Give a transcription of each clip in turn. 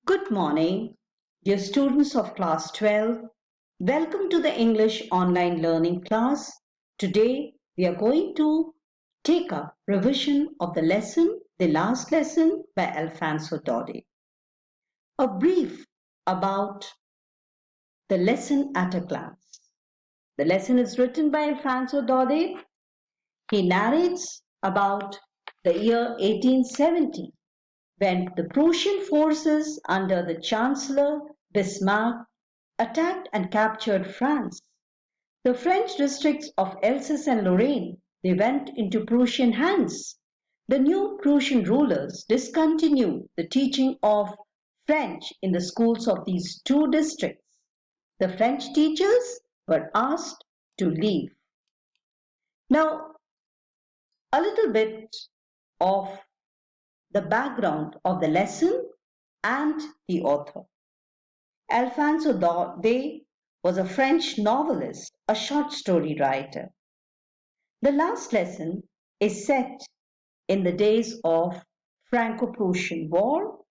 Good morning, dear students of class 12. Welcome to the English online learning class. Today we are going to take up revision of the last lesson by Alfonso Dode. A brief about the lesson at a glance. The lesson is written by Alfonso Dode. He narrates about the year 1870 when the Prussian forces under the Chancellor Bismarck attacked and captured France. The French districts of Alsace and Lorraine, they went into Prussian hands. The new Prussian rulers discontinued the teaching of French in the schools of these two districts. The French teachers were asked to leave. Now, a little bit of the background of the lesson and the author. Alfonso Dode was a French novelist, a short story writer. The last lesson is set in the days of Franco-Prussian War,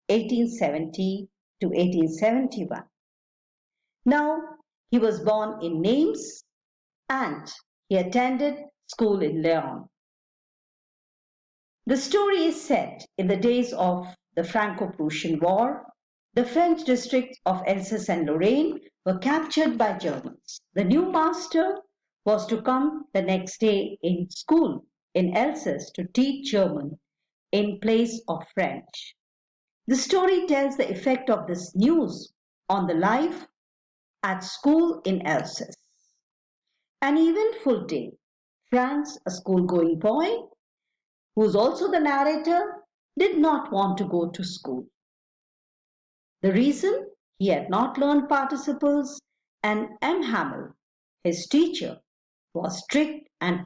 1870 to 1871. Now, he was born in Nimes and he attended school in Lyon. The story is set in the days of the Franco-Prussian War. The French districts of Alsace and Lorraine were captured by Germans. The new master was to come the next day in school in Alsace to teach German in place of French. The story tells the effect of this news on the life at school in Alsace. An eventful day. Franz, a school-going boy, who is also the narrator, did not want to go to school. The reason? He had not learned participles, and M. Hamel, his teacher, was strict and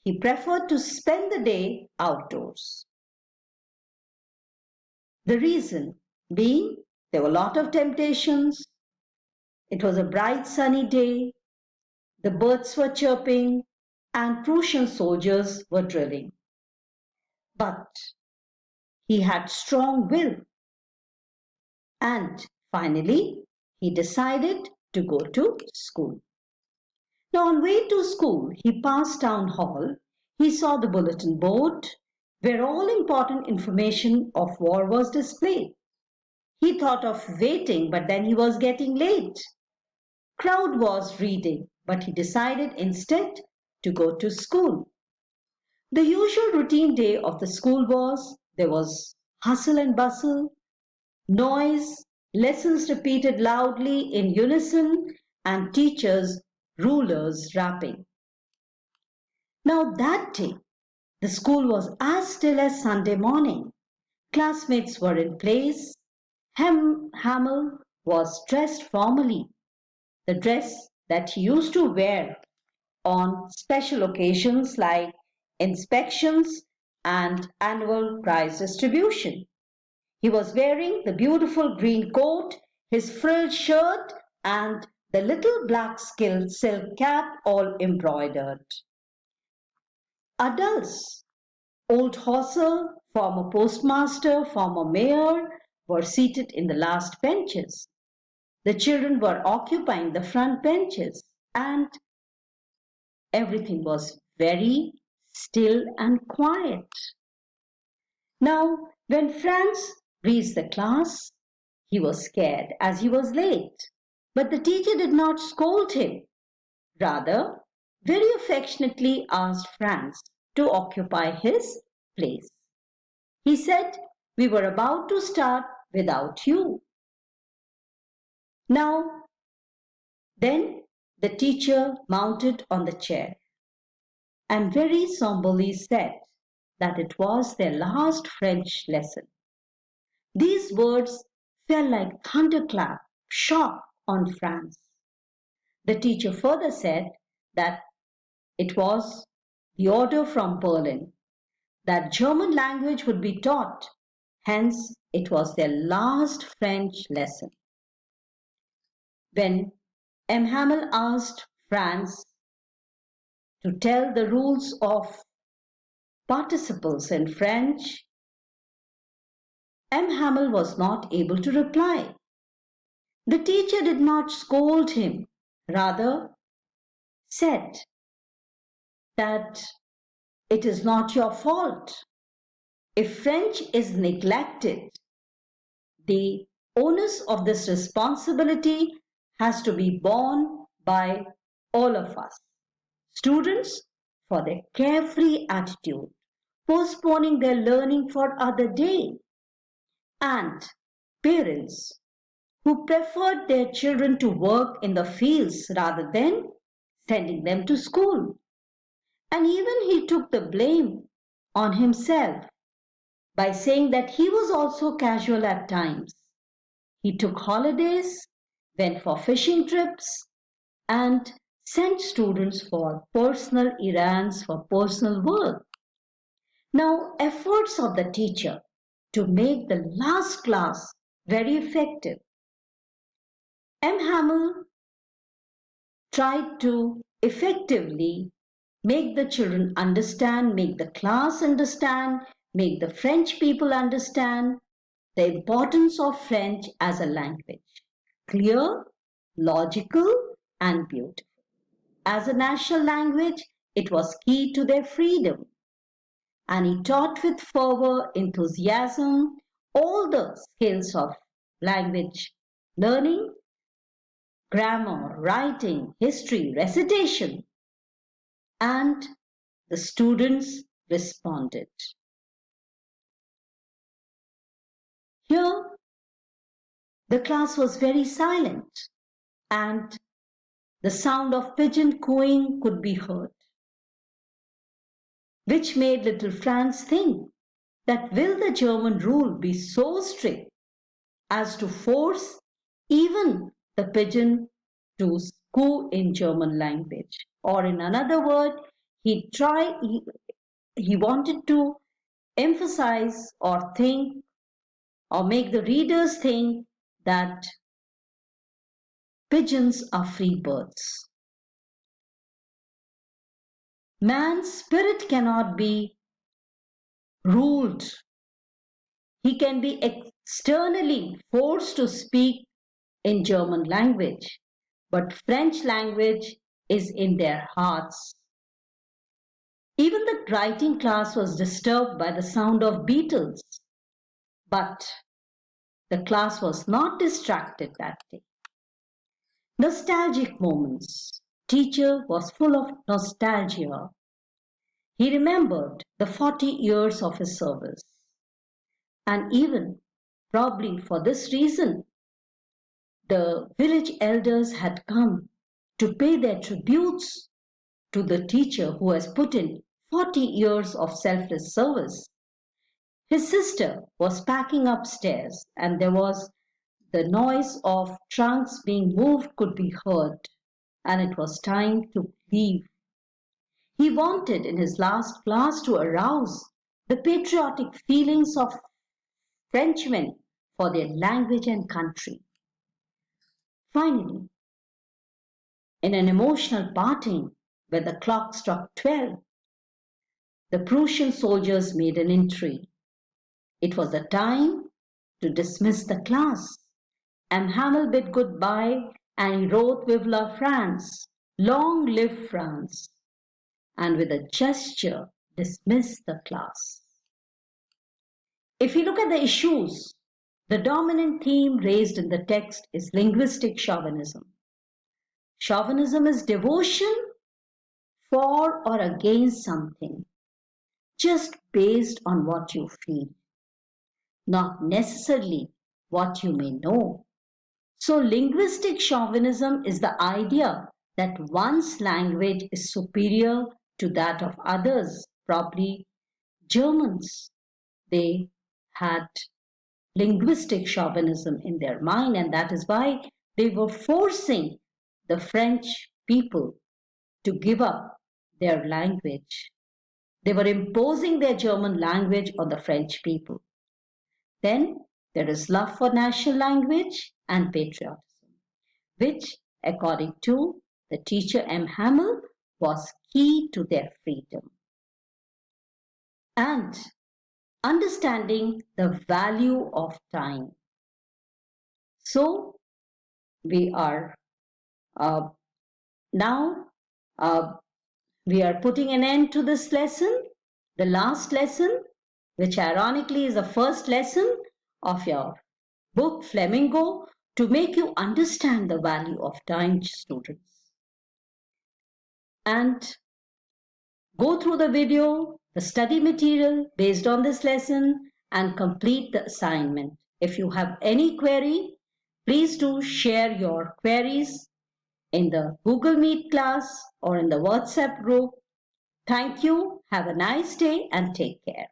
he preferred to spend the day outdoors. The reason being there were a lot of temptations. It was a bright sunny day, the birds were chirping, and Prussian soldiers were drilling. But he had strong will. And finally, he decided to go to school. Now, on way to school, he passed town hall. He saw the bulletin board where all important information of war was displayed. He thought of waiting, but then he was getting late. Crowd was reading, but he decided instead to go to school. The usual routine day of the school was there was hustle and bustle, noise, lessons repeated loudly in unison, and teachers, rulers rapping. Now that day, the school was as still as Sunday morning. Classmates were in place. Hamel was dressed formally, the dress that he used to wear on special occasions like inspections and annual prize distribution. He was wearing the beautiful green coat, his frilled shirt, and the little black silk cap all embroidered. Adults, old Hosser, former postmaster, former mayor, were seated in the last benches. The children were occupying the front benches, and everything was very still and quiet. Now, when Franz reached the class, he was scared as he was late. But the teacher did not scold him. Rather, very affectionately asked Franz to occupy his place. He said, "We were about to start without you." Now, then the teacher mounted on the chair and very somberly said that it was their last French lesson. These words fell like thunderclap, shock on Franz. The teacher further said that it was the order from Berlin that German language would be taught, hence it was their last French lesson. When M. Hamel asked Franz to tell the rules of participles in French, M. Hamel was not able to reply. The teacher did not scold him, rather said that it is not your fault. If French is neglected, the onus of this responsibility has to be borne by all of us. Students, for their carefree attitude, postponing their learning for other day, and parents who preferred their children to work in the fields rather than sending them to school. And even he took the blame on himself by saying that he was also casual at times. He took holidays, went for fishing trips, and sent students for personal errands, for personal work. Now, efforts of the teacher to make the last class very effective. M. Hamel tried to effectively make the children understand, make the class understand, make the French people understand the importance of French as a language. Clear, logical, and beautiful. As a national language, it was key to their freedom. And he taught with fervor, enthusiasm, all the skills of language learning, grammar, writing, history, recitation, and the students responded. Here, the class was very silent, and the sound of pigeon cooing could be heard, which made little Franz think that will the German rule be so strict as to force even the pigeon to coo in German language? Or in another word, he wanted to emphasize or think or make the readers think that pigeons are free birds. Man's spirit cannot be ruled. He can be externally forced to speak in German language, but French language is in their hearts. Even the writing class was disturbed by the sound of beetles, but the class was not distracted that day. Nostalgic moments. Teacher was full of nostalgia. He remembered the 40 years of his service. And even, probably for this reason, the village elders had come to pay their tributes to the teacher who has put in 40 years of selfless service. His sister was packing upstairs, and there was the noise of trunks being moved could be heard, and it was time to leave. He wanted in his last class to arouse the patriotic feelings of Frenchmen for their language and country. Finally, in an emotional parting where the clock struck 12, the Prussian soldiers made an entry. It was the time to dismiss the class. And Hamel bid goodbye and he wrote Vive la France, long live France, and with a gesture dismissed the class. If you look at the issues, the dominant theme raised in the text is linguistic chauvinism. Chauvinism is devotion for or against something, just based on what you feel, not necessarily what you may know. So linguistic chauvinism is the idea that one's language is superior to that of others. Probably Germans, they had linguistic chauvinism in their mind, and that is why they were forcing the French people to give up their language. They were imposing their German language on the French people. Then there is love for national language and patriotism, which, according to the teacher M. Hamel, was key to their freedom. And understanding the value of time. So we are uh, now uh, we are putting an end to this lesson, the last lesson, which ironically is the first lesson of your book Flamingo, to make you understand the value of time, students. And go through the video, the study material based on this lesson, and complete the assignment. If you have any query, please do share your queries in the Google Meet class or in the WhatsApp group. Thank you. Have a nice day and take care.